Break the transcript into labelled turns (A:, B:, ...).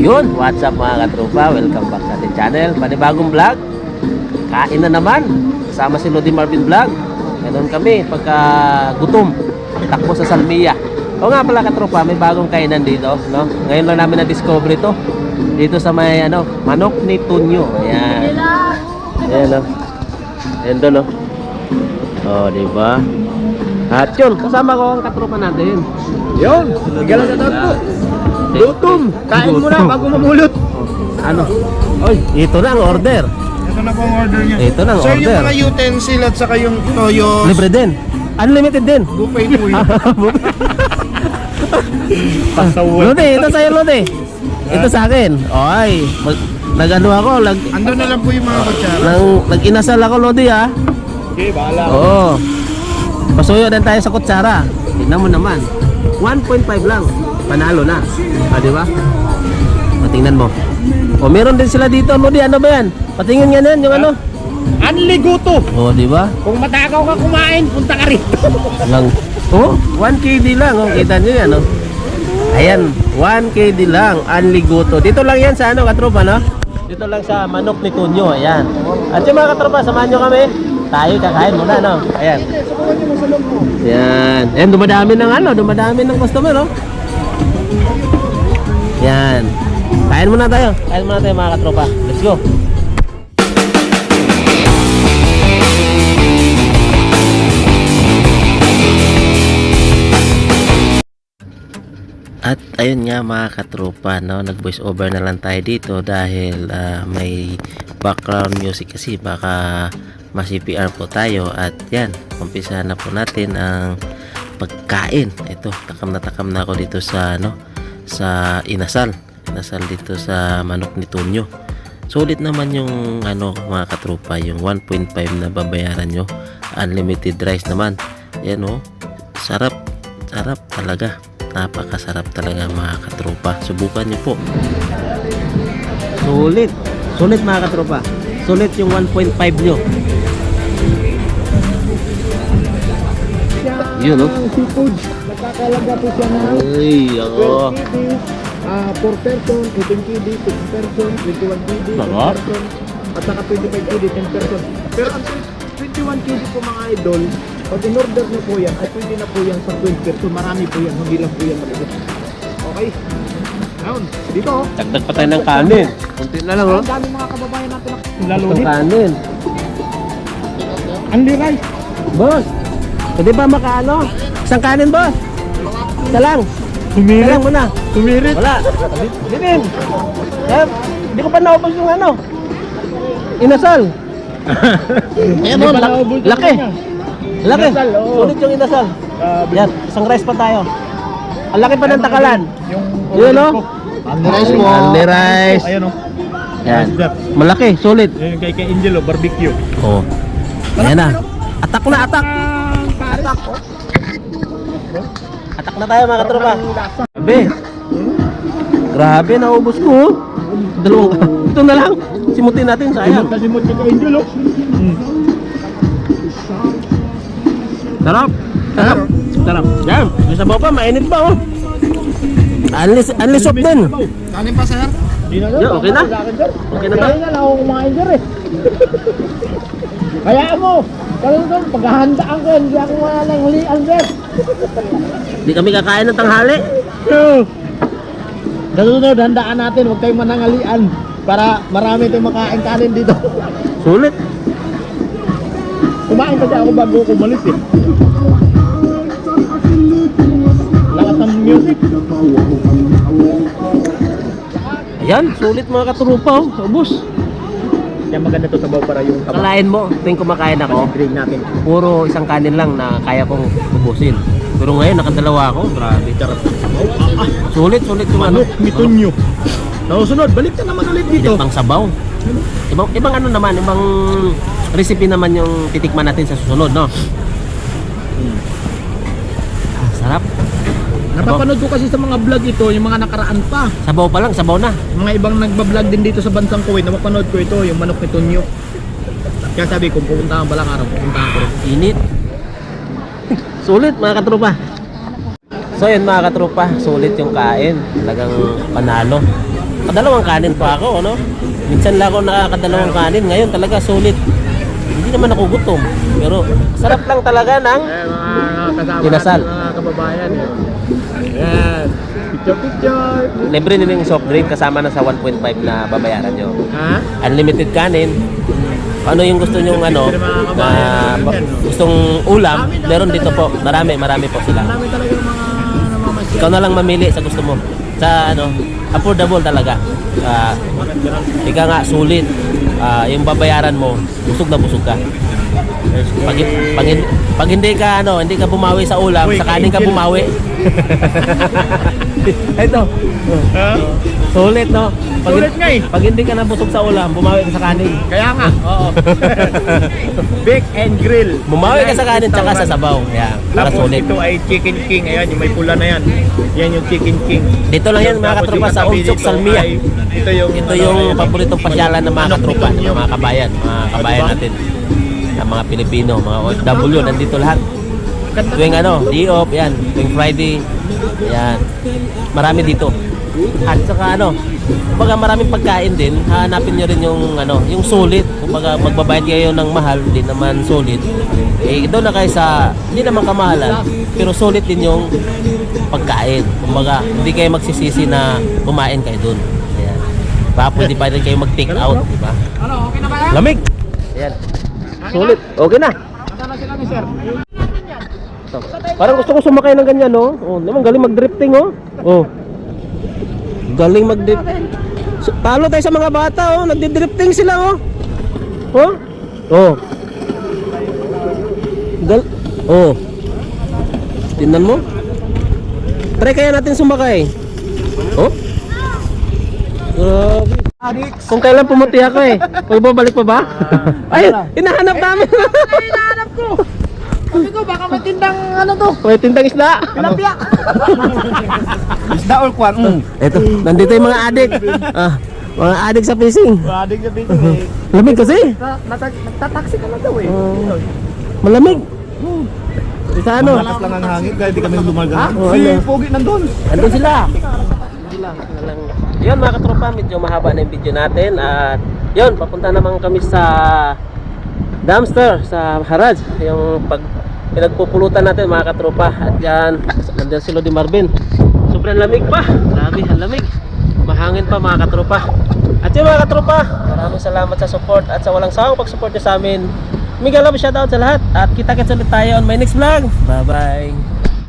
A: Yun, what's up mga katropa? Welcome back sa ating channel. Panibagong vlog. Kain na naman. Kasama si Lodi Marvin Vlog. Ganun kami pagka gutom. Takbo sa Salmia. O nga pala katropa, may bagong kainan dito, no? Ngayon lang namin na-discover ito. Dito sa may manok ni Tunyo. Ayan. Ayan o. Ayan doon o. O, diba? At yun, kasama ko ang katropa natin.
B: Yun, igalan sa tawag po. Gutom, kain mo na bago mamulot.
A: Ano? Oy, ito na ang order.
B: Ito na po ang order niya.
A: Ito na ang
B: Sir,
A: order.
B: yung mga utensil at saka yung toyo.
A: Libre din. Unlimited din.
B: Buffet po yun. Pasawan.
A: Lodi, ito sa'yo Lodi. Ito sa akin. Oy, nag-ano ako,
B: Ando na lang po yung mga kutsara.
A: nag-inasal ako Lodi ha.
B: Okay, bahala.
A: Oo. Pasuyo din tayo sa kutsara. Tignan mo naman. 1.5 lang. Panalo na. Ah, di ba? Patingnan mo. O, meron din sila dito, Lodi. Ano ba yan? Patingin nga yan, yung ano.
B: Anliguto.
A: O, di ba?
B: Kung matakaw ka kumain, punta ka rito.
A: Lang. Oh, 1 KD lang. Oh, kita nyo yan, oh. Ayan, 1 KD lang. Anliguto. Dito lang yan sa katropa, no? Dito lang sa manok ni Tunyo. Ayan. At yung mga katropa, samahan nyo kami. Tayo kakain muna, no? Ayan. Ayan. Ayan, dumadami ng customer, no? Yan. Kain muna tayo. Kain muna tayo mga katropa. Let's go. At ayun nga mga katropa, no, nag voice over na lang tayo dito dahil may background music kasi baka ma-CPR po tayo. At yan, umpisa na po natin ang pagkain. Ito, takam na ako dito sa sa inasal dito sa manok ni Tunyo. Sulit naman yung mga katropa, yung 1.5 na babayaran nyo, unlimited rice naman. Yan sarap talaga, napakasarap talaga mga katropa. Subukan nyo po. Sulit mga katropa, sulit yung 1.5 nyo. Yun
B: Seafood, nakakalaga po siya na
A: ay,
B: 12 KD, 4 person, 18 KD, 6 person, 21 KD, 10
A: Sarap.
B: person, at saka 25 KD, 10 person. Pero ang 21 KD po mga idol, pag in-order nyo po yan, ay pwede na po yan sa 12 person. Marami po yan, hindi lang po yan maliit. Okay? Ayun, dito
A: dagdag pa tayo ng kanin. Kunti na lang
B: ang dami mga kababayan natin
A: Ang
B: laluhit.
A: kanin.
B: Anli rice.
A: Boss, pwede ba isang kanin boss? Isa lang. Isa
B: Sumirit.
A: lang muna.
B: Sumirit.
A: Wala. Din. Hindi ko pa naubos yung inasal. Ayan
B: Hindi pa naubos yung
A: laki. Laki.
B: Inasal, oo.
A: Sulit yung inasal. Yan, isang rice pa tayo. Ang laki pa ng takalan.
B: Yung
A: Yun
B: Anli rice po.
A: Anli rice.
B: Ayan
A: Yan. Malaki, sulit.
B: Yung kay Angel barbecue.
A: Oh. Ayan na. Atak na, atak. Atak na tayo mga katropa. Grabe. Grabe, naubos ko. Dalawang. Ito na lang. Simutin natin, sayang.
B: Kasimot kay Angel
A: Sarap. Yan. Yung sabaw pa, mainit pa Unli soup din.
B: Kanin pa, sir?
A: Yeah, okay na. Okay na ba?
B: Kaya na ako kumain dyan Kaya mo, doon, paghahandaan ko, hindi ako wala ng hulian, sir.
A: Hindi kami kakain ng tanghali.
B: Kasunod, handaan natin, huwag tayong manangalian para marami tayong makain kanin dito.
A: Sulit.
B: Kumain kasi ako bago ko umalis Lakas ng music.
A: Ayan, sulit mga katrupa. Ubus.
B: Yan maganda to sabaw para yung
A: Kalain mo, tuwing kumakain ako,
B: drink natin.
A: puro isang kanin lang na kaya kong ubusin. Pero ngayon, nakadalawa ako. Grabe.
B: Charot.
A: Sulit yung
B: Manok, mitunyo. Sunod, balik ka naman ulit dito.
A: Ibang sabaw. Ibang naman, ibang recipe naman yung titikman natin sa susunod, no? Sarap.
B: Napapanood ko kasi sa mga vlog ito, yung mga nakaraan pa.
A: Sabaw pa lang, sabaw na.
B: Mga ibang nagbablog din dito sa bansang Kuwait, napapanood ko ito, yung manok ni Tunyo. Kaya sabi ko, pupuntahan balang araw, pupuntahan ko rin.
A: Init. Sulit mga katropa. So yun mga katropa, sulit yung kain. Talagang panalo. kadalawang kanin pa ako, ano? Minsan lang ako nakakadalawang kanin. Ngayon talaga sulit. Hindi naman ako gutom. Pero sarap lang talaga ng
B: Mga kasama
A: Inasal.
B: natin, mga kababayan. Yan. Picture.
A: libre din yung soft drink kasama na sa 1.5 na babayaran nyo.
B: Ha?
A: Unlimited kanin. Ano yung gusto nyong ano, na gustong ulam, meron dito po. Marami po sila.
B: Marami talaga yung mga namamasyal.
A: Ikaw na lang mamili sa gusto mo. Sa ano, affordable talaga. Ika nga, sulit. Yung babayaran mo, busog na busog ka. Pag hindi ka ano, hindi ka bumawi sa ulam,
B: Uy,
A: sa kanin ka
B: ka-angel.
A: bumawi. Ito.
B: Ha?
A: Sulit, no?
B: Sulit nga eh.
A: Pag hindi ka nabusog sa ulam, bumawi ka sa kanin.
B: Kaya nga. Oo. Bake and grill.
A: Bumawi ka sa kanin tsaka sa sabaw. Yan, para
B: Tapos
A: sulit.
B: ito ay Chicken King. Ayan, yung may pula na yan. Yan yung Chicken King.
A: Dito lang yan mga
B: Tapos
A: katropa
B: yung
A: sa
B: katabi
A: Unsok,
B: dito
A: Salmia.
B: ay- Ito
A: Yung paboritong pasyalan ng mga katropa, ng mga kabayan
B: diba?
A: natin. Ng mga Pilipino, mga OFW, nandito lahat. Tuwing ano, day-off, yan. Tuwing Friday, yan. Marami dito. At saka ano, kumbaga maraming pagkain din, hanapin nyo rin yung ano, yung sulit. Kumbaga magbabayad kayo ng mahal, hindi naman sulit. Eh doon na kayo sa, hindi naman kamahalan, pero sulit din yung pagkain. Kumbaga, hindi kayo magsisisi na kumain kayo doon. Ayan. Baka pwede pa rin kayo mag-take out, di ba?
B: Ano, okay na ba yan?
A: Lamig! Ayan. Sulit. Okay na.
B: Nasaan na sila ni sir?
A: So, parang gusto ko sumakay ng ganyan, no? Oh, naman galing mag-drifting, oh. Oh. Galing mag-drifting. Talo tayo sa mga bata, oh. Nagdi-drifting sila, oh. Oh. Oh. Oh. Tingnan mo. Try kaya natin sumakay. Oh. Grabe. Kung kailan pumuti ako eh. Magbabalik pa ba? Ay, hinahanap namin.
B: Hinahanap ko. Sabi ko, baka may tindang ano to.
A: May tindang isda.
B: Tilapia. Isda or kwan?
A: Eto, nandito yung mga adik. Mga adik sa fishing.
B: Madig na dito eh.
A: Lamig kasi.
B: Nagtataksi ka na daw eh.
A: Malamig. Sa ano?
B: Malakas lang ang hangin kaya di kami lumagan.
A: Oh,
B: Si
A: ano?
B: Pogi nandun.
A: Andun sila. Yun mga katropa, medyo mahaba na yung video natin. At yun, papunta naman kami sa dumpster, sa Haraj. Yung pinagpupulutan natin mga katropa. At yan, nandiyan si Lodi Marvin. Sobrang lamig pa. Grabe, ang lamig. Mahangin pa mga katropa. At yun mga katropa, maraming salamat sa support at sa walang sawang pag-support nyo sa amin. Mega love shoutout sa lahat. At kita-kits ulit tayo on my next vlog. Bye bye.